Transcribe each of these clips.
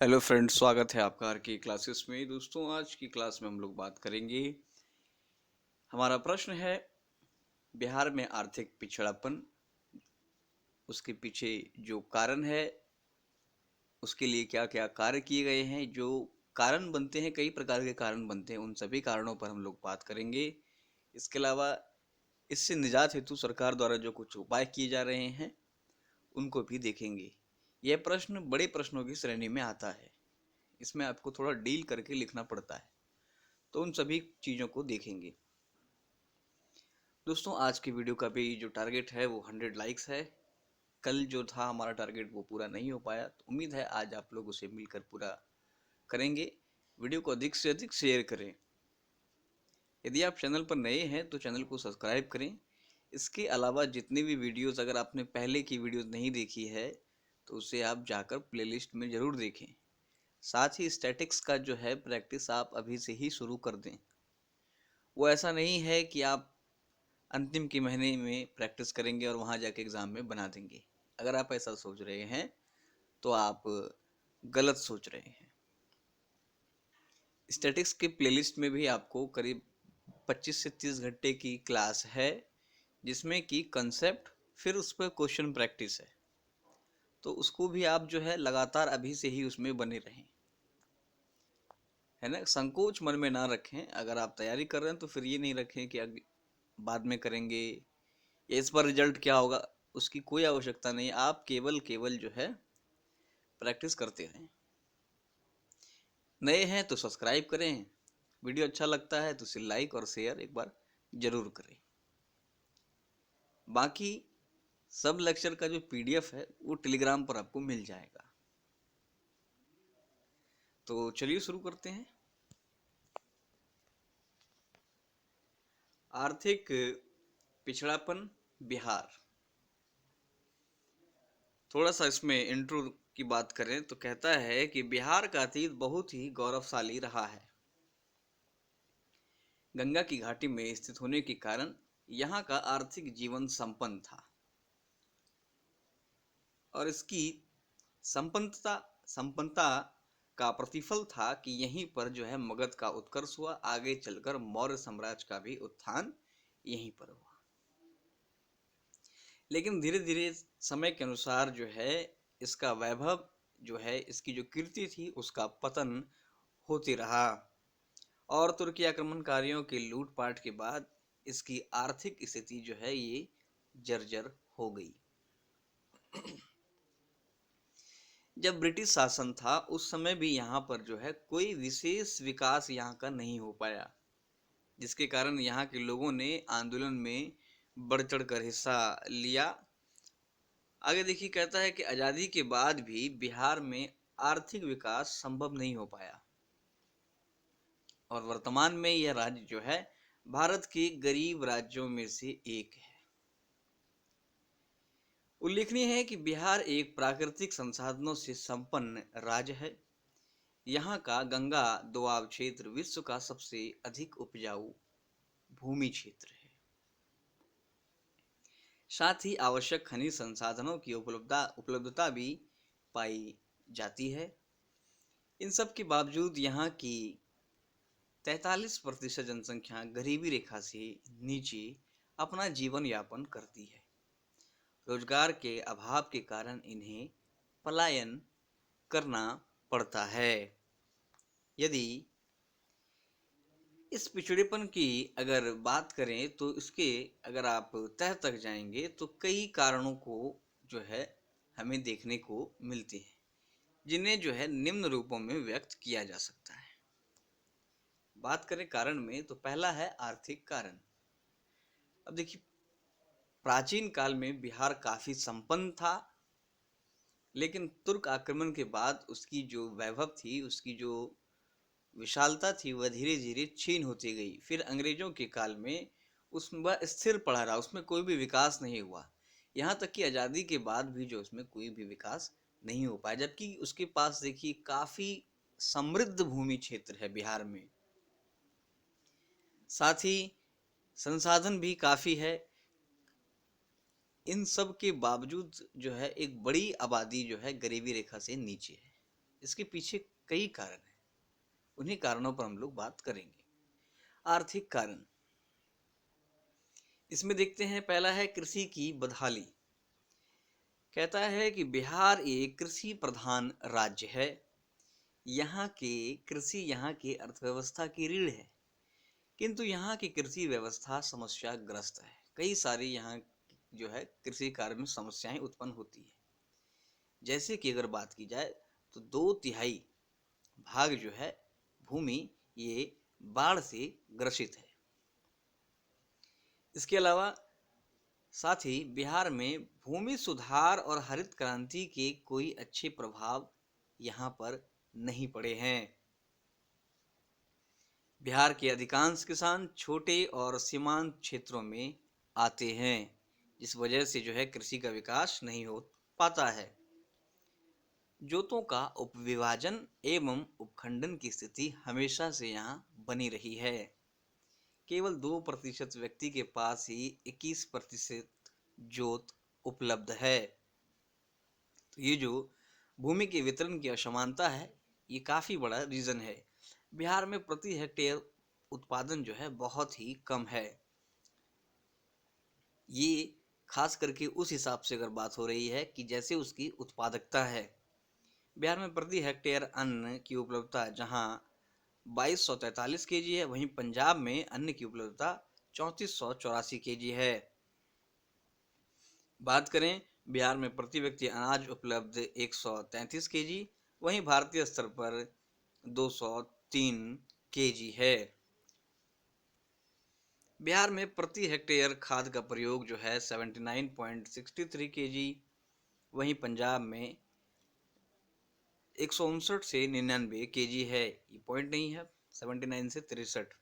Hello friends, स्वागत है आपका आर की क्लासेस में। दोस्तों, आज की क्लास में हम लोग बात करेंगे। हमारा प्रश्न है, बिहार में आर्थिक पिछड़ापन, उसके पीछे जो कारण है, उसके लिए क्या क्या कार्य किए गए हैं। जो कारण बनते हैं, कई प्रकार के कारण बनते हैं, उन सभी कारणों पर हम लोग बात करेंगे। इसके अलावा इससे निजात हेतु सरकार द्वारा जो कुछ उपाय किए जा रहे हैं, उनको भी देखेंगे। यह प्रश्न बड़े प्रश्नों की श्रेणी में आता है। इसमें आपको थोड़ा डील करके लिखना पड़ता है, तो उन सभी चीज़ों को देखेंगे। दोस्तों, आज की वीडियो का भी जो टारगेट है वो 100 लाइक्स है। कल जो था हमारा टारगेट वो पूरा नहीं हो पाया, तो उम्मीद है आज आप लोग उसे मिलकर पूरा करेंगे। वीडियो को अधिक से अधिक शेयर करें। यदि आप चैनल पर नए हैं तो चैनल को सब्सक्राइब करें। इसके अलावा जितनी भी वीडियोस अगर आपने पहले की वीडियोस नहीं देखी है तो उसे आप जाकर प्लेलिस्ट में ज़रूर देखें। साथ ही स्टैटिक्स का जो है प्रैक्टिस आप अभी से ही शुरू कर दें। वो ऐसा नहीं है कि आप अंतिम के महीने में प्रैक्टिस करेंगे और वहाँ जाके एग्ज़ाम में बना देंगे। अगर आप ऐसा सोच रहे हैं तो आप गलत सोच रहे हैं। स्टैटिक्स के प्लेलिस्ट में भी आपको करीब 25 से 30 घंटे की क्लास है, जिसमें कि कंसेप्ट फिर उस पर क्वेश्चन प्रैक्टिस है। तो उसको भी आप जो है लगातार अभी से ही उसमें बने रहें, है ना। संकोच मन में ना रखें। अगर आप तैयारी कर रहे हैं तो फिर ये नहीं रखें कि बाद में करेंगे, इस पर रिजल्ट क्या होगा, उसकी कोई आवश्यकता नहीं। आप केवल केवल जो है प्रैक्टिस करते रहें। नए हैं तो सब्सक्राइब करें। वीडियो अच्छा लगता है तो इसे लाइक और शेयर एक बार जरूर करें। बाकी सब लेक्चर का जो पीडीएफ है वो टेलीग्राम पर आपको मिल जाएगा। तो चलिए शुरू करते हैं। आर्थिक पिछड़ापन बिहार। थोड़ा सा इसमें इंट्रो की बात करें तो कहता है कि बिहार का अतीत बहुत ही गौरवशाली रहा है। गंगा की घाटी में स्थित होने के कारण यहाँ का आर्थिक जीवन संपन्न था और इसकी संपन्नता संपन्नता का प्रतिफल था कि यहीं पर जो है मगध का उत्कर्ष हुआ। आगे चलकर मौर्य साम्राज्य का भी उत्थान यहीं पर हुआ। लेकिन धीरे धीरे समय के अनुसार जो है इसका वैभव जो है, इसकी जो कीर्ति थी, उसका पतन होते रहा और तुर्की आक्रमणकारियों के लूटपाट के बाद इसकी आर्थिक स्थिति जो है ये जर्जर हो गई। जब ब्रिटिश शासन था उस समय भी यहाँ पर जो है कोई विशेष विकास यहाँ का नहीं हो पाया, जिसके कारण यहाँ के लोगों ने आंदोलन में बढ़ चढ़ कर हिस्सा लिया। आगे देखिए, कहता है कि आज़ादी के बाद भी बिहार में आर्थिक विकास संभव नहीं हो पाया और वर्तमान में यह राज्य जो है भारत के गरीब राज्यों में से एक है। उल्लेखनीय है कि बिहार एक प्राकृतिक संसाधनों से संपन्न राज्य है। यहाँ का गंगा दोआब क्षेत्र विश्व का सबसे अधिक उपजाऊ भूमि क्षेत्र है। साथ ही आवश्यक खनिज संसाधनों की उपलब्धता भी पाई जाती है। इन सब के बावजूद यहाँ की 43% जनसंख्या गरीबी रेखा से नीचे अपना जीवन यापन करती है। रोजगार के अभाव के कारण इन्हें पलायन करना पड़ता है। यदि इस पिछड़ेपन की अगर बात करें तो इसके अगर आप तह तक जाएंगे तो कई कारणों को जो है हमें देखने को मिलते हैं, जिन्हें जो है निम्न रूपों में व्यक्त किया जा सकता है। बात करें कारण में तो पहला है आर्थिक कारण। अब देखिए, प्राचीन काल में बिहार काफी संपन्न था, लेकिन तुर्क आक्रमण के बाद उसकी जो वैभव थी, उसकी जो विशालता थी, वह धीरे धीरे क्षीण होती गई। फिर अंग्रेजों के काल में उसमें वह स्थिर पड़ा रहा, उसमें कोई भी विकास नहीं हुआ। यहाँ तक कि आज़ादी के बाद भी जो उसमें कोई भी विकास नहीं हो पाया, जबकि उसके पास देखिए काफ़ी समृद्ध भूमि क्षेत्र है बिहार में। साथ ही संसाधन भी काफ़ी है। इन सब के बावजूद जो है एक बड़ी आबादी जो है गरीबी रेखा से नीचे है। इसके पीछे कई कारण हैं, उन्हीं कारणों पर हम लोग बात करेंगे। आर्थिक कारण, इसमें देखते हैं पहला है कृषि की बदहाली। कहता है कि बिहार एक कृषि प्रधान राज्य है। यहाँ के कृषि यहाँ की अर्थव्यवस्था की रीढ़ है, किंतु यहाँ की कृषि व्यवस्था समस्याग्रस्त है। कई सारी यहाँ जो है कृषि कार्य में समस्याएं उत्पन्न होती है। जैसे कि अगर बात की जाए तो 2/3 भाग जो है भूमि ये बाढ़ से ग्रसित है। इसके अलावा साथ ही बिहार में भूमि सुधार और हरित क्रांति के कोई अच्छे प्रभाव यहाँ पर नहीं पड़े हैं। बिहार के अधिकांश किसान छोटे और सीमांत क्षेत्रों में आते हैं, जिस वजह से जो है कृषि का विकास नहीं हो पाता है। जोतों का उपविभाजन एवं उपखंडन की स्थिति हमेशा से यहाँ बनी रही है। केवल 2% व्यक्ति के पास ही 21% जोत उपलब्ध है। तो ये जो भूमि के वितरण की असमानता है, ये काफी बड़ा रीजन है। बिहार में प्रति हेक्टेयर उत्पादन जो है बहुत ही कम है। ये खास करके उस हिसाब से अगर बात हो रही है कि जैसे उसकी उत्पादकता है। बिहार में प्रति हेक्टेयर अन्न की उपलब्धता जहां 2243 केजी है, वहीं पंजाब में अन्न की उपलब्धता 3484 केजी है। बात करें बिहार में प्रति व्यक्ति अनाज उपलब्ध 133 केजी, वहीं भारतीय स्तर पर 203 केजी है। बिहार में प्रति हेक्टेयर खाद का प्रयोग जो है 79.63 केजी, वहीं पंजाब में 159 से 99 केजी है। ये पॉइंट नहीं है, 79 से 63।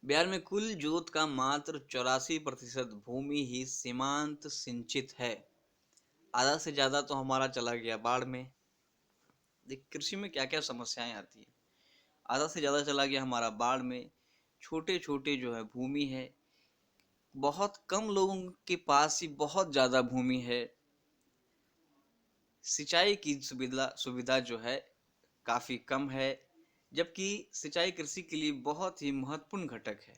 बिहार में कुल जोत का मात्र 84% भूमि ही सीमांत सिंचित है। आधा से ज्यादा तो हमारा चला गया बाढ़ में। देख कृषि में क्या क्या समस्याएं आती है। आधा से ज्यादा चला गया हमारा बाढ़ में। छोटे छोटे जो है भूमि है, बहुत कम लोगों के पास ही बहुत ज्यादा भूमि है। सिंचाई की सुविधा जो है काफी कम है, जबकि सिंचाई कृषि के लिए बहुत ही महत्वपूर्ण घटक है।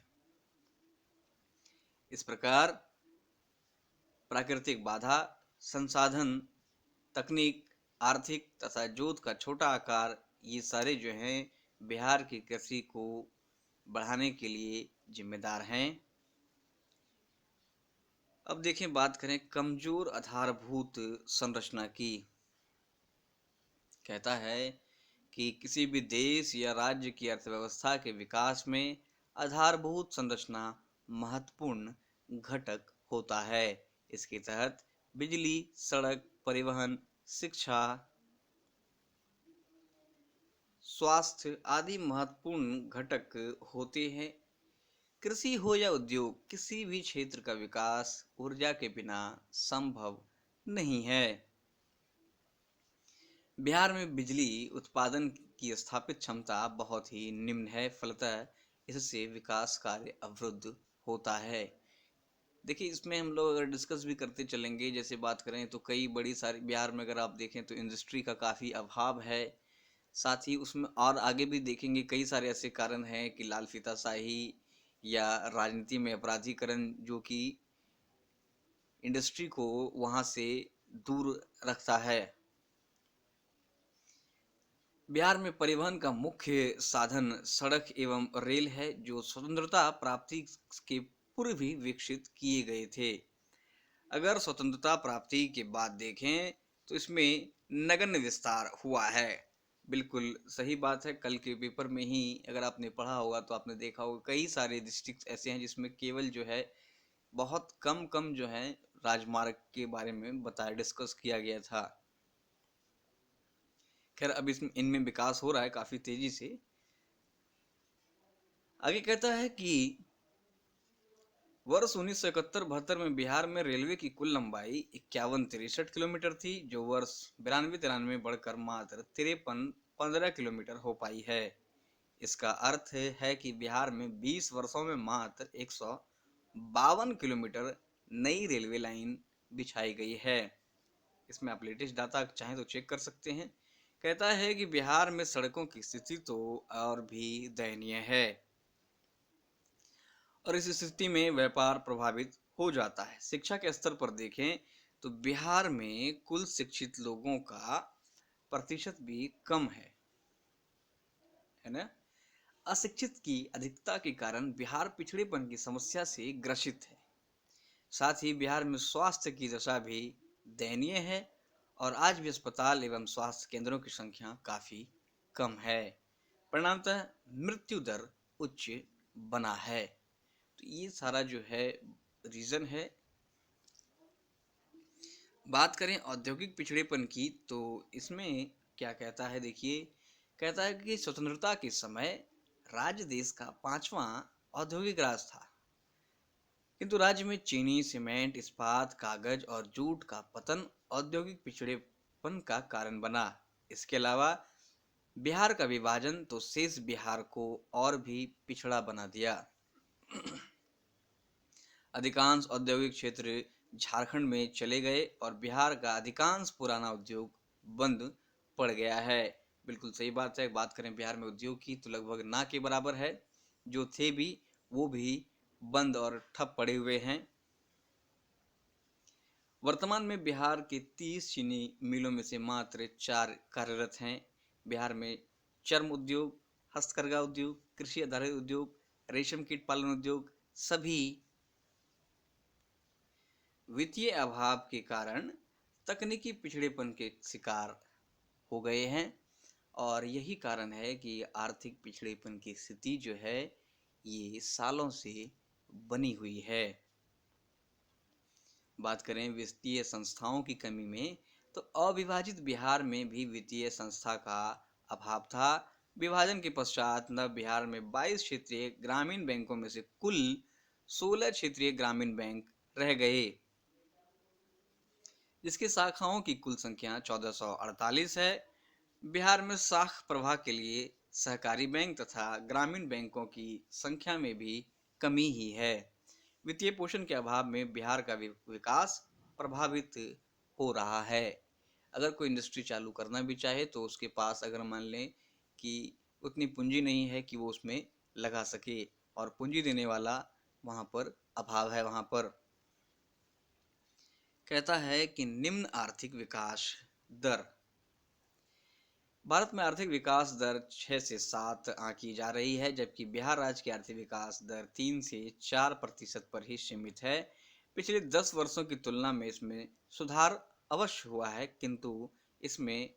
इस प्रकार प्राकृतिक बाधा, संसाधन, तकनीक, आर्थिक तथा जोत का छोटा आकार, ये सारे जो हैं बिहार की कृषि को बढ़ाने के लिए जिम्मेदार हैं। अब देखें, बात करें कमजोर आधारभूत संरचना की। कहता है कि किसी भी देश या राज्य की अर्थव्यवस्था के विकास में आधारभूत संरचना महत्वपूर्ण घटक होता है। इसके तहत बिजली, सड़क, परिवहन, शिक्षा, स्वास्थ्य आदि महत्वपूर्ण घटक होते हैं। कृषि हो या उद्योग, किसी भी क्षेत्र का विकास ऊर्जा के बिना संभव नहीं है। बिहार में बिजली उत्पादन की स्थापित क्षमता बहुत ही निम्न है, फलतः इससे विकास कार्य अवरुद्ध होता है। देखिए, इसमें हम लोग अगर डिस्कस भी करते चलेंगे, जैसे बात करें तो कई बड़ी सारी बिहार में अगर आप देखें तो इंडस्ट्री का काफ़ी अभाव है। साथ ही उसमें और आगे भी देखेंगे कई सारे ऐसे कारण हैं कि लाल फीताशाही या राजनीति में अपराधीकरण, जो कि इंडस्ट्री को वहाँ से दूर रखता है। बिहार में परिवहन का मुख्य साधन सड़क एवं रेल है, जो स्वतंत्रता प्राप्ति के पूर्व ही विकसित किए गए थे। अगर स्वतंत्रता प्राप्ति के बाद देखें तो इसमें नगण्य विस्तार हुआ है। बिल्कुल सही बात है। कल के पेपर में ही अगर आपने पढ़ा होगा तो आपने देखा होगा कई सारे डिस्ट्रिक्ट ऐसे हैं जिसमें केवल जो है बहुत कम कम जो है राजमार्ग के बारे में बताया, डिस्कस किया गया था। खैर अब इसमें इनमें विकास हो रहा है काफी तेजी से। आगे कहता है कि वर्ष 1971-72 में बिहार में रेलवे की कुल लंबाई 51-63 किलोमीटर थी, जो वर्ष 92-93 में बढ़कर मात्र 53-15 किलोमीटर हो पाई है। इसका अर्थ है कि बिहार में 20 वर्षों में मात्र 152 किलोमीटर नई रेलवे लाइन बिछाई गई है। इसमें आप लेटेस्ट डाटा चाहें तो चेक कर सकते हैं। कहता है कि बिहार में सड़कों की स्थिति तो और भी दयनीय है और इस स्थिति में व्यापार प्रभावित हो जाता है। शिक्षा के स्तर पर देखें तो बिहार में कुल शिक्षित लोगों का प्रतिशत भी कम है ना। अशिक्षित की अधिकता के कारण बिहार पिछड़ेपन की समस्या से ग्रसित है। साथ ही बिहार में स्वास्थ्य की दशा भी दयनीय है और आज भी अस्पताल एवं स्वास्थ्य केंद्रों की संख्या काफी कम है। परिणामतः मृत्यु दर उच्च बना है। तो ये सारा जो है रीजन है। बात करें औद्योगिक पिछड़ेपन की तो इसमें क्या कहता है, देखिए कहता है कि स्वतंत्रता के समय राज्य देश का 5वां औद्योगिक राज था, किंतु राज्य में चीनी, सीमेंट, इस्पात, कागज और जूट का पतन औद्योगिक पिछड़ेपन का कारण बना। इसके अलावा बिहार का विभाजन तो शेष बिहार को और भी पिछड़ा बना दिया। अधिकांश औद्योगिक क्षेत्र झारखंड में चले गए और बिहार का अधिकांश पुराना उद्योग बंद पड़ गया है। बिल्कुल सही बात है। बात करें बिहार में उद्योग की तो लगभग ना के बराबर है, जो थे भी वो भी बंद और ठप पड़े हुए हैं। वर्तमान में बिहार के 30 चीनी मिलों में से मात्र 4 कार्यरत हैं। बिहार में चर्म उद्योग, हस्तकरघा उद्योग, कृषि आधारित उद्योग, रेशम कीट पालन उद्योग सभी वित्तीय अभाव के कारण तकनीकी पिछड़ेपन के शिकार हो गए हैं और यही कारण है कि आर्थिक पिछड़ेपन की स्थिति जो है ये सालों से बनी हुई है। बात करें वित्तीय संस्थाओं की कमी में तो अविभाजित बिहार में भी वित्तीय संस्था का अभाव था। विभाजन के पश्चात नव बिहार में 22 क्षेत्रीय ग्रामीण बैंकों में से कुल 16 क्षेत्रीय ग्रामीण बैंक रह गए, जिसकी शाखाओं की कुल संख्या 1448 है। बिहार में शाख प्रवाह के लिए सहकारी बैंक तथा ग्रामीण बैंकों की संख्या में भी कमी ही है। वित्तीय पोषण के अभाव में बिहार का विकास प्रभावित हो रहा है। अगर कोई इंडस्ट्री चालू करना भी चाहे तो उसके पास अगर मान लें कि उतनी पूंजी नहीं है कि वो उसमें लगा सके और पूंजी देने वाला वहाँ पर अभाव है। वहाँ पर कहता है कि निम्न आर्थिक विकास दर, भारत में आर्थिक विकास दर 6 से 7 आंकी जा रही है, जबकि बिहार राज्य की आर्थिक विकास दर 3 से 4% पर ही सीमित है। पिछले 10 वर्षों की तुलना में इसमें सुधार अवश्य हुआ है, किंतु इसमें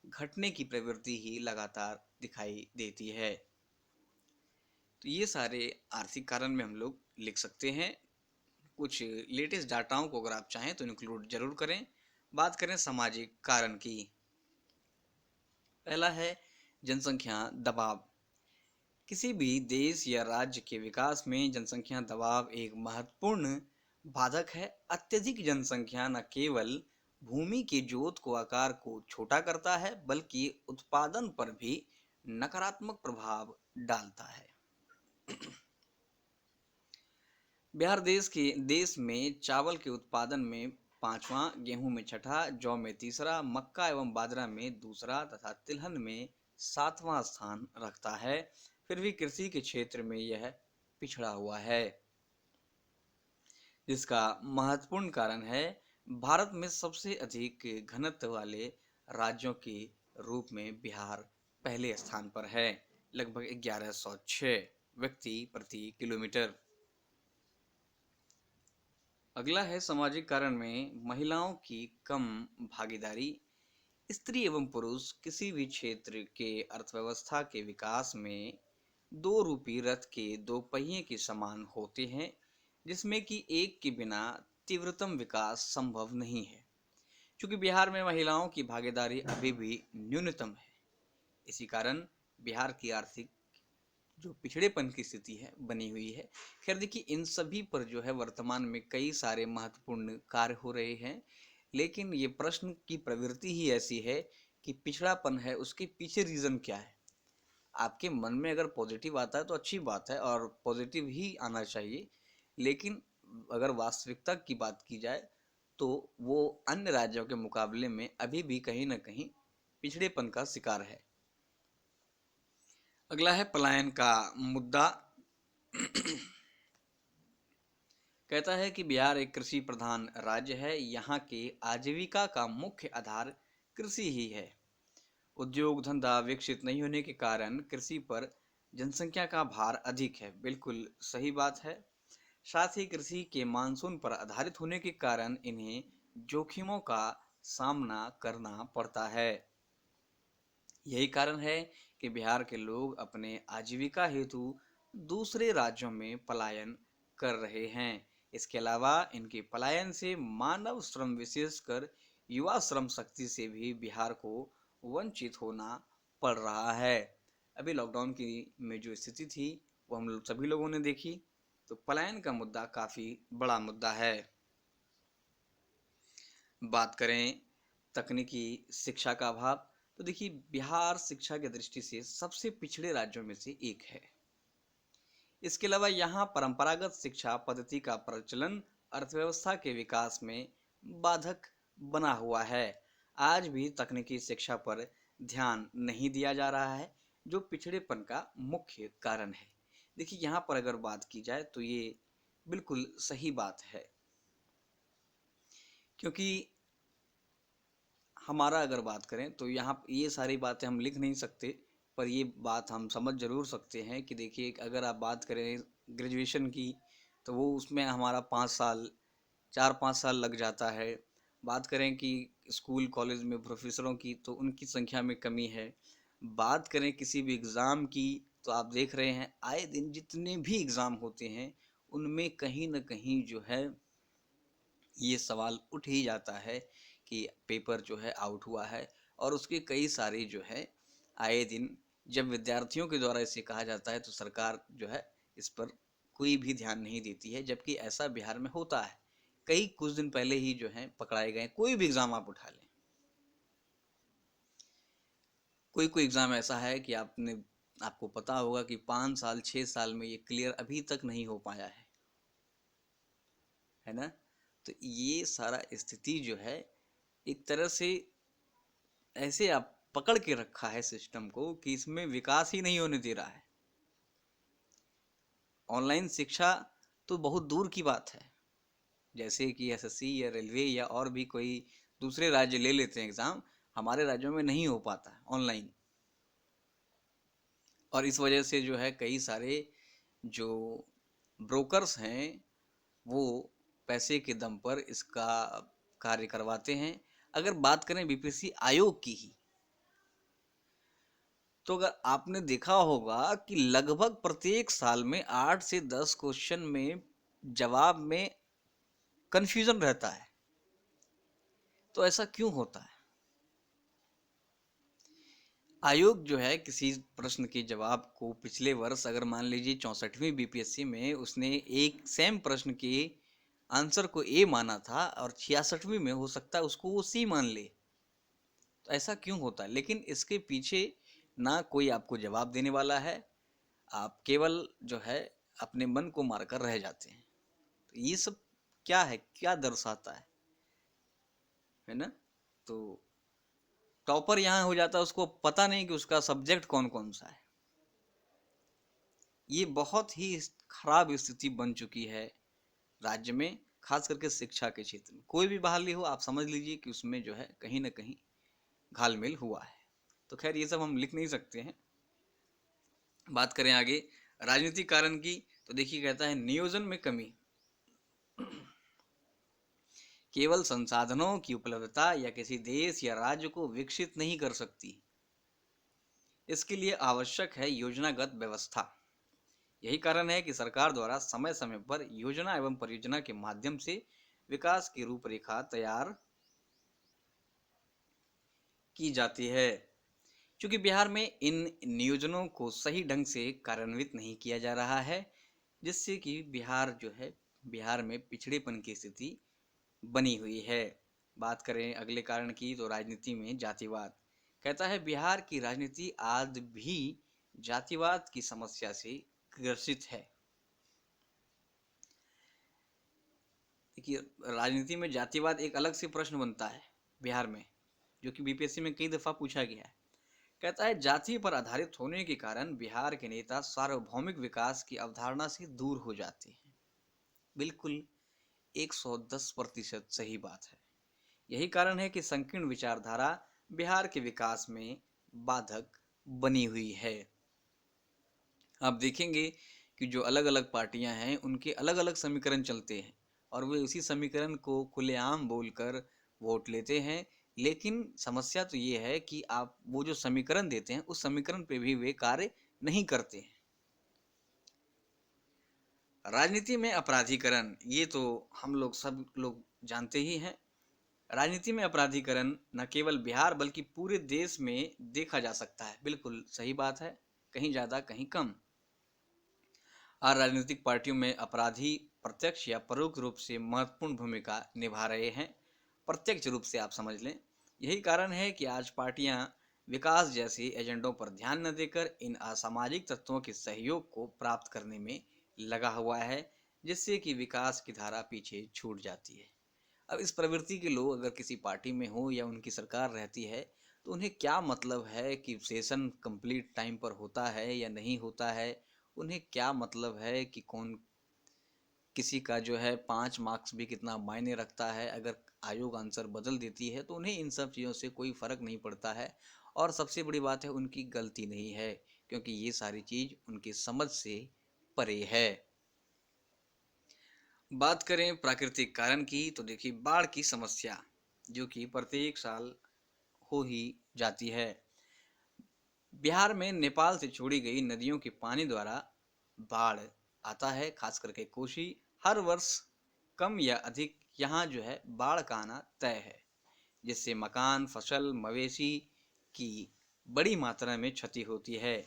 घटने की प्रवृत्ति ही लगातार दिखाई देती है। तो ये सारे आर्थिक कारण में हम लोग लिख सकते हैं। कुछ लेटेस्ट डाटाओं को अगर आप चाहें तो इंक्लूड जरूर करें। बात करें सामाजिक कारण की, पहला है जनसंख्या दबाव। किसी भी देश या राज्य के विकास में जनसंख्या दबाव एक महत्वपूर्ण बाधक है। अत्यधिक जनसंख्या न केवल भूमि के जोत को आकार को छोटा करता है बल्कि उत्पादन पर भी नकारात्मक प्रभाव डालता है। बिहार देश में चावल के उत्पादन में 5वां, गेहूं में 6ठा, जौ में 3रा, मक्का एवं बाजरा में 2रा तथा तिलहन में 7वां स्थान रखता है। फिर भी कृषि के क्षेत्र में यह पिछड़ा हुआ है, जिसका महत्वपूर्ण कारण है भारत में सबसे अधिक घनत्व वाले राज्यों के रूप में बिहार पहले स्थान पर है, लगभग 1106 व्यक्ति प्रति किलोमीटर। अगला है सामाजिक कारण में महिलाओं की कम भागीदारी। स्त्री एवं पुरुष किसी भी क्षेत्र के अर्थव्यवस्था के विकास में दो रूपी रथ के दो पहिए के समान होते हैं, जिसमें कि एक के बिना तीव्रतम विकास संभव नहीं है। क्योंकि बिहार में महिलाओं की भागीदारी अभी भी न्यूनतम है, इसी कारण बिहार की आर्थिक जो पिछड़ेपन की स्थिति है बनी हुई है। खैर देखिए, इन सभी पर जो है वर्तमान में कई सारे महत्वपूर्ण कार्य हो रहे हैं, लेकिन ये प्रश्न की प्रवृत्ति ही ऐसी है कि पिछड़ापन है उसके पीछे रीजन क्या है। आपके मन में अगर पॉजिटिव आता है तो अच्छी बात है और पॉजिटिव ही आना चाहिए, लेकिन अगर वास्तविकता की बात की जाए तो वो अन्य राज्यों के मुकाबले में अभी भी कहीं ना कहीं पिछड़ेपन का शिकार है। अगला है पलायन का मुद्दा। कहता है कि बिहार एक कृषि प्रधान राज्य है। यहाँ के आजीविका का मुख्य आधार कृषि ही है। उद्योग धंधा विकसित नहीं होने के कारण कृषि पर जनसंख्या का भार अधिक है। बिल्कुल सही बात है। साथ ही कृषि के मानसून पर आधारित होने के कारण इन्हें जोखिमों का सामना करना पड़ता है। यही कारण है कि बिहार के लोग अपने आजीविका हेतु दूसरे राज्यों में पलायन कर रहे हैं। इसके अलावा इनके पलायन से मानव श्रम विशेषकर युवा श्रम शक्ति से भी बिहार को वंचित होना पड़ रहा है। अभी लॉकडाउन की में जो स्थिति थी वो हम लोग सभी लोगों ने देखी। तो पलायन का मुद्दा काफ़ी बड़ा मुद्दा है। बात करें तकनीकी शिक्षा का अभाव, तो देखिए बिहार शिक्षा की दृष्टि से सबसे पिछड़े राज्यों में से एक है। इसके अलावा यहाँ परंपरागत शिक्षा पद्धति का प्रचलन अर्थव्यवस्था के विकास में बाधक बना हुआ है। आज भी तकनीकी शिक्षा पर ध्यान नहीं दिया जा रहा है, जो पिछड़ेपन का मुख्य कारण है। देखिए यहाँ पर अगर बात की जाए तो ये बिल्कुल सही बात है, क्योंकि हमारा अगर बात करें तो यहाँ ये सारी बातें हम लिख नहीं सकते, पर ये बात हम समझ ज़रूर सकते हैं कि देखिए अगर आप बात करें ग्रेजुएशन की तो वो उसमें हमारा 5 साल 4-5 साल लग जाता है। बात करें कि स्कूल कॉलेज में प्रोफेसरों की तो उनकी संख्या में कमी है। बात करें किसी भी एग्ज़ाम की तो आप देख रहे हैं आए दिन जितने भी एग्ज़ाम होते हैं उनमें कहीं ना कहीं जो है ये सवाल उठ ही जाता है कि पेपर जो है आउट हुआ है। और उसके कई सारे जो है आए दिन जब विद्यार्थियों के द्वारा इसे कहा जाता है तो सरकार जो है इस पर कोई भी ध्यान नहीं देती है, जबकि ऐसा बिहार में होता है। कई कुछ दिन पहले ही जो है पकड़ाए गए। कोई भी एग्ज़ाम आप उठा लें, कोई कोई एग्ज़ाम ऐसा है कि आपको पता होगा कि 5 साल 6 साल में ये क्लियर अभी तक नहीं हो पाया है ना। तो ये सारा स्थिति जो है एक तरह से ऐसे आप पकड़ के रखा है सिस्टम को कि इसमें विकास ही नहीं होने दे रहा है। ऑनलाइन शिक्षा तो बहुत दूर की बात है। जैसे कि एसएससी या रेलवे या और भी कोई दूसरे राज्य ले लेते हैं एग्ज़ाम, हमारे राज्यों में नहीं हो पाता ऑनलाइन। और इस वजह से जो है कई सारे जो ब्रोकर्स हैं वो पैसे के दम पर इसका कार्य करवाते हैं। अगर बात करें बीपीएससी आयोग की ही, तो अगर आपने देखा होगा कि लगभग प्रत्येक साल में 8 से 10 क्वेश्चन में जवाब में कंफ्यूजन रहता है। तो ऐसा क्यों होता है? आयोग जो है किसी प्रश्न के जवाब को पिछले वर्ष अगर मान लीजिए 64वीं बीपीएससी में उसने एक सेम प्रश्न के आंसर को ए माना था और 66वीं में हो सकता है उसको वो सी मान ले। तो ऐसा क्यों होता है? लेकिन इसके पीछे ना कोई आपको जवाब देने वाला है, आप केवल जो है अपने मन को मारकर रह जाते हैं। तो ये सब क्या है, क्या दर्शाता है ना। तो टॉपर यहाँ हो जाता है, उसको पता नहीं कि उसका सब्जेक्ट कौन कौन सा है। ये बहुत ही खराब स्थिति बन चुकी है राज्य में, खास करके शिक्षा के क्षेत्र में। कोई भी बहाली हो आप समझ लीजिए कि उसमें जो है कहीं ना कहीं घालमेल हुआ है। तो खैर ये सब हम लिख नहीं सकते हैं। बात करें आगे राजनीतिक कारण की, तो देखिए कहता है नियोजन में कमी केवल संसाधनों की उपलब्धता या किसी देश या राज्य को विकसित नहीं कर सकती। इसके लिए आवश्यक है योजनागत व्यवस्था। यही कारण है कि सरकार द्वारा समय समय पर योजना एवं परियोजना के माध्यम से विकास की रूपरेखा तैयार की जाती है। क्योंकि बिहार में इन नियोजनों को सही ढंग से कार्यान्वित नहीं किया जा रहा है, जिससे कि बिहार में पिछड़ेपन की स्थिति बनी हुई है। बात करें अगले कारण की, तो राजनीति में जातिवाद। कहता है बिहार की राजनीति आज भी जातिवाद की समस्या से ग्रसित है। देखिए, राजनीति में जातिवाद एक अलग से प्रश्न बनता है बिहार में, जो कि बीपीएससी में कई दफा पूछा गया है। कहता है, जाति पर आधारित होने के कारण बिहार के नेता सार्वभौमिक विकास की अवधारणा से दूर हो जाते हैं। बिल्कुल 110% सही बात है। यही कारण है कि संकीर्ण विचारधारा बिहार के विकास में बाधक बनी हुई है। आप देखेंगे कि जो अलग अलग पार्टियां हैं उनके अलग अलग समीकरण चलते हैं और वे उसी समीकरण को खुलेआम बोलकर वोट लेते हैं। लेकिन समस्या तो ये है कि आप वो जो समीकरण देते हैं उस समीकरण पे भी वे कार्य नहीं करते हैं। राजनीति में अपराधीकरण, ये तो हम लोग सब लोग जानते ही हैं। राजनीति में अपराधीकरण न केवल बिहार बल्कि पूरे देश में देखा जा सकता है। बिल्कुल सही बात है, कहीं ज़्यादा कहीं कम। और राजनीतिक पार्टियों में अपराधी प्रत्यक्ष या परोक्ष रूप से महत्वपूर्ण भूमिका निभा रहे हैं। प्रत्यक्ष रूप से आप समझ लें। यही कारण है कि आज पार्टियां विकास जैसे एजेंडों पर ध्यान न देकर इन असामाजिक तत्वों के सहयोग को प्राप्त करने में लगा हुआ है, जिससे कि विकास की धारा पीछे छूट जाती है। अब इस प्रवृत्ति के लोग अगर किसी पार्टी में हो या उनकी सरकार रहती है तो उन्हें क्या मतलब है कि सेशन कंप्लीट टाइम पर होता है या नहीं होता है। उन्हें क्या मतलब है कि कौन किसी का जो है 5 मार्क्स भी कितना मायने रखता है। अगर आयोग आंसर बदल देती है तो उन्हें इन सब चीज़ों से कोई फ़र्क नहीं पड़ता है। और सबसे बड़ी बात है, उनकी गलती नहीं है, क्योंकि ये सारी चीज़ उनकी समझ से परे है। बात करें प्राकृतिक कारण की तो देखिए, बाढ़ की समस्या जो कि प्रत्येक साल हो ही जाती है। बिहार में नेपाल से छोड़ी गई नदियों के पानी द्वारा बाढ़ आता है, खास करके कोसी। हर वर्ष कम या अधिक यहाँ जो है बाढ़ का आना तय है, जिससे मकान, फसल, मवेशी की बड़ी मात्रा में क्षति होती है।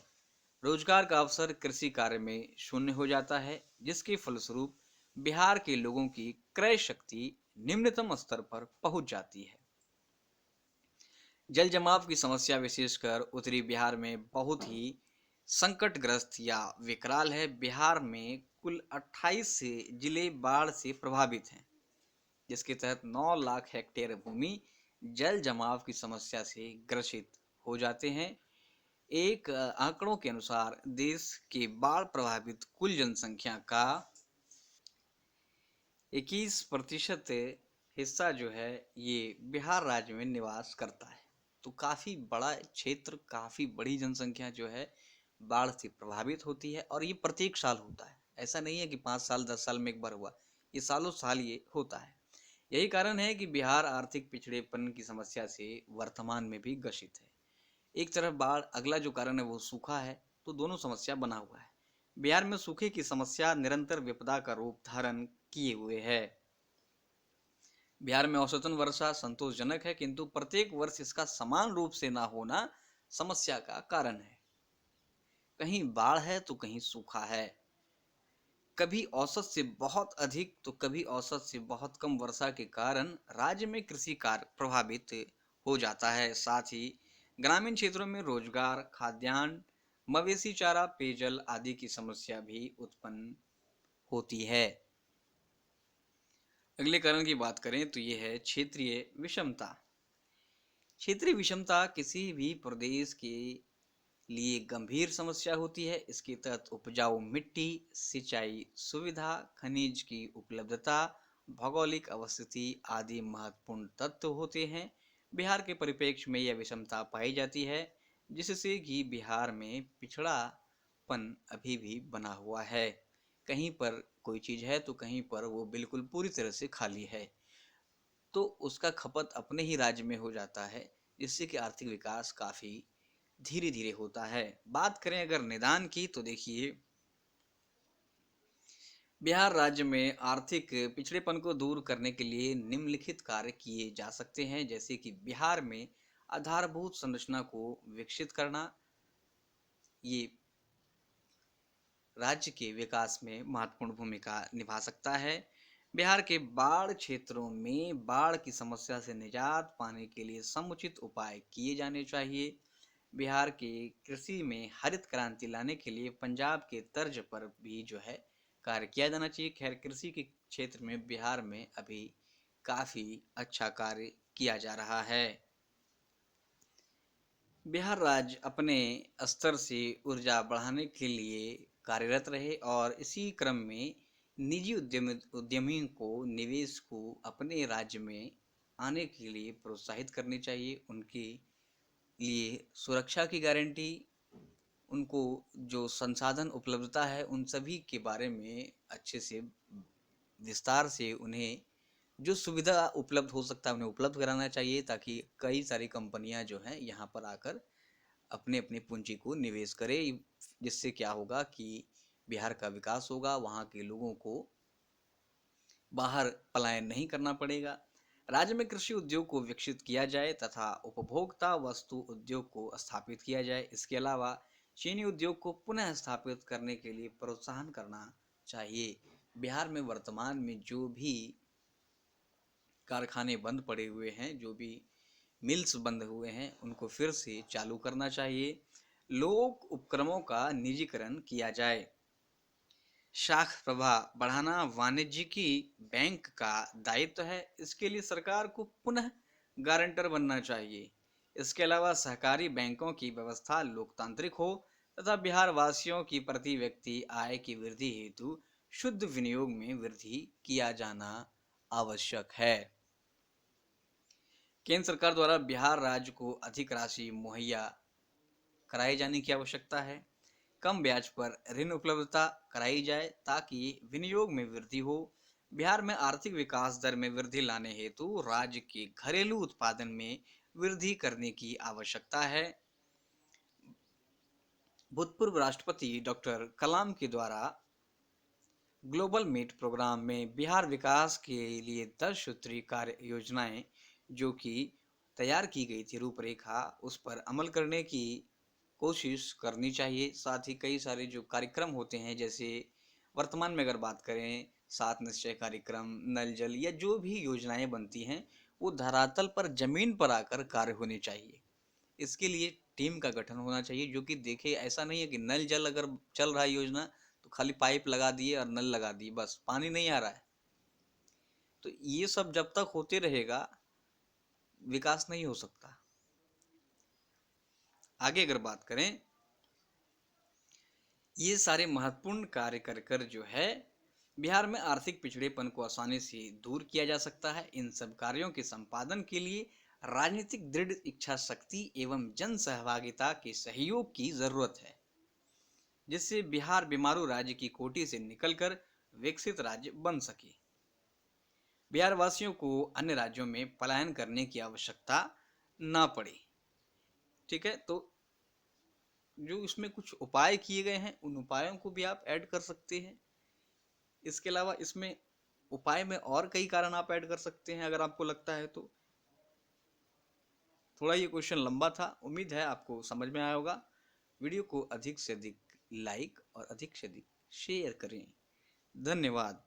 रोजगार का अवसर कृषि कार्य में शून्य हो जाता है, जिसके फलस्वरूप बिहार के लोगों की क्रय शक्ति निम्नतम स्तर पर पहुंच जाती है। जल जमाव की समस्या विशेषकर उत्तरी बिहार में बहुत ही संकटग्रस्त या विकराल है। बिहार में कुल 28 से जिले बाढ़ से प्रभावित हैं, जिसके तहत 9 लाख हेक्टेयर भूमि जल जमाव की समस्या से ग्रसित हो जाते हैं। एक आंकड़ों के अनुसार देश के बाढ़ प्रभावित कुल जनसंख्या का 21% हिस्सा जो है ये बिहार राज्य में निवास करता है। तो काफ़ी बड़ा क्षेत्र, काफ़ी बड़ी जनसंख्या जो है बाढ़ से प्रभावित होती है, और ये प्रत्येक साल होता है। ऐसा नहीं है कि 5 साल 10 साल में एक बार हुआ, ये सालों साल ये होता है। यही कारण है कि बिहार आर्थिक पिछड़ेपन की समस्या से वर्तमान में भी ग्रसित है। एक तरफ बाढ़, अगला जो कारण है वो सूखा है, तो दोनों समस्या बना हुआ है। बिहार में सूखे की समस्या निरंतर विपदा का रूप धारण किए हुए है। बिहार में औसतन वर्षा संतोषजनक है, किंतु प्रत्येक वर्ष इसका समान रूप से ना होना समस्या का कारण है। कहीं बाढ़ है तो कहीं सूखा है। कभी औसत से बहुत अधिक तो कभी औसत से बहुत कम वर्षा के कारण राज्य में कृषि कार्य प्रभावित हो जाता है। साथ ही ग्रामीण क्षेत्रों में रोजगार, खाद्यान्न, मवेशी चारा, पेयजल आदि की समस्या भी उत्पन्न होती है। अगले कारण की बात करें तो ये है क्षेत्रीय विषमता। क्षेत्रीय विषमता किसी भी प्रदेश के लिए गंभीर समस्या होती है। इसके तहत उपजाऊ मिट्टी, सिंचाई सुविधा, खनिज की उपलब्धता, भौगोलिक अवस्थिति आदि महत्वपूर्ण तत्व होते हैं। बिहार के परिप्रेक्ष्य में यह विषमता पाई जाती है, जिससे कि बिहार में पिछड़ापन अभी भी बना हुआ है। कहीं पर कोई चीज़ है तो कहीं पर वो बिल्कुल पूरी तरह से खाली है, तो उसका खपत अपने ही राज्य में हो जाता है, जिससे कि आर्थिक विकास काफ़ी धीरे धीरे होता है। बात करें अगर निदान की तो देखिए, बिहार राज्य में आर्थिक पिछड़ेपन को दूर करने के लिए निम्नलिखित कार्य किए जा सकते हैं, जैसे कि बिहार में आधारभूत संरचना को विकसित करना, ये राज्य के विकास में महत्वपूर्ण भूमिका निभा सकता है। बिहार के बाढ़ क्षेत्रों में बाढ़ की समस्या से निजात पाने के लिए समुचित उपाय किए जाने चाहिए। बिहार के कृषि में हरित क्रांति लाने के लिए पंजाब के तर्ज पर भी जो है कार्य किया जाना चाहिए। खैर, कृषि की क्षेत्र में बिहार में अभी काफ़ी अच्छा कार्य किया जा रहा है। बिहार राज्य अपने स्तर से ऊर्जा बढ़ाने के लिए कार्यरत रहे और इसी क्रम में निजी उद्यमियों को निवेश को अपने राज्य में आने के लिए प्रोत्साहित करनी चाहिए। उनके लिए सुरक्षा की गारंटी, उनको जो संसाधन उपलब्धता है उन सभी के बारे में अच्छे से विस्तार से उन्हें जो सुविधा उपलब्ध हो सकता है उन्हें उपलब्ध कराना चाहिए, ताकि कई सारी कंपनियां जो हैं यहाँ पर आकर अपने अपनी पूंजी को निवेश करें, जिससे क्या होगा कि बिहार का विकास होगा, वहाँ के लोगों को बाहर पलायन नहीं करना पड़ेगा। राज्य में कृषि उद्योग को विकसित किया जाए तथा उपभोक्ता वस्तु उद्योग को स्थापित किया जाए। इसके अलावा चीनी उद्योग को पुनः स्थापित करने के लिए प्रोत्साहन करना चाहिए। बिहार में वर्तमान में जो भी कारखाने बंद पड़े हुए हैं, जो भी मिल्स बंद हुए हैं, उनको फिर से चालू करना चाहिए। लोक उपक्रमों का निजीकरण किया जाए। शाख प्रवाह बढ़ाना वाणिज्यिकी बैंक का दायित्व है। इसके लिए सरकार को पुनः गारंटर बनना चाहिए। इसके अलावा सहकारी बैंकों की व्यवस्था लोकतांत्रिक हो तथा बिहार वासियों की प्रति व्यक्ति आय की वृद्धि हेतु शुद्ध विनियोग में वृद्धि किया जाना आवश्यक है। केंद्र सरकार द्वारा बिहार राज्य को अधिक राशि मुहैया कराए जाने की आवश्यकता है। कम ब्याज पर ऋण उपलब्धता कराई जाए ताकि विनियोग में वृद्धि हो। बिहार में आर्थिक विकास दर में वृद्धि लाने हेतु राज्य के घरेलू उत्पादन में वृद्धि करने की आवश्यकता है। भूतपूर्व राष्ट्रपति डॉक्टर कलाम के द्वारा ग्लोबल मीट प्रोग्राम में बिहार विकास के लिए 10 सूत्री कार्य योजनाएं जो कि तैयार की गई थी रूपरेखा, उस पर अमल करने की कोशिश करनी चाहिए। साथ ही कई सारे जो कार्यक्रम होते हैं, जैसे वर्तमान में अगर बात करें 7 निश्चय कार्यक्रम, नल जल या जो भी योजनाएं बनती हैं वो धरातल पर जमीन पर आकर कार्य होने चाहिए। इसके लिए टीम का गठन होना चाहिए जो कि देखे, ऐसा नहीं है कि नल जल अगर चल रहा है योजना तो खाली पाइप लगा दिए और नल लगा दिए, बस पानी नहीं आ रहा है। तो ये सब जब तक होते रहेगा विकास नहीं हो सकता। आगे अगर बात करें, ये सारे महत्वपूर्ण कार्य कर कर जो है बिहार में आर्थिक पिछड़ेपन को आसानी से दूर किया जा सकता है। इन सब कार्यों के संपादन के लिए राजनीतिक दृढ़ इच्छा शक्ति एवं जन सहभागिता के सहयोग की जरूरत है, जिससे बिहार बीमारू राज्य की कोटि से निकलकर विकसित राज्य बन सके। बिहार वासियों को अन्य राज्यों में पलायन करने की आवश्यकता न पड़े। ठीक है, तो जो इसमें कुछ उपाय किए गए हैं उन उपायों को भी आप ऐड कर सकते हैं। इसके अलावा इसमें उपाय में और कई कारण आप ऐड कर सकते हैं अगर आपको लगता है तो। थोड़ा ये क्वेश्चन लंबा था, उम्मीद है आपको समझ में आया होगा। वीडियो को अधिक से अधिक लाइक और अधिक से अधिक शेयर करें। धन्यवाद।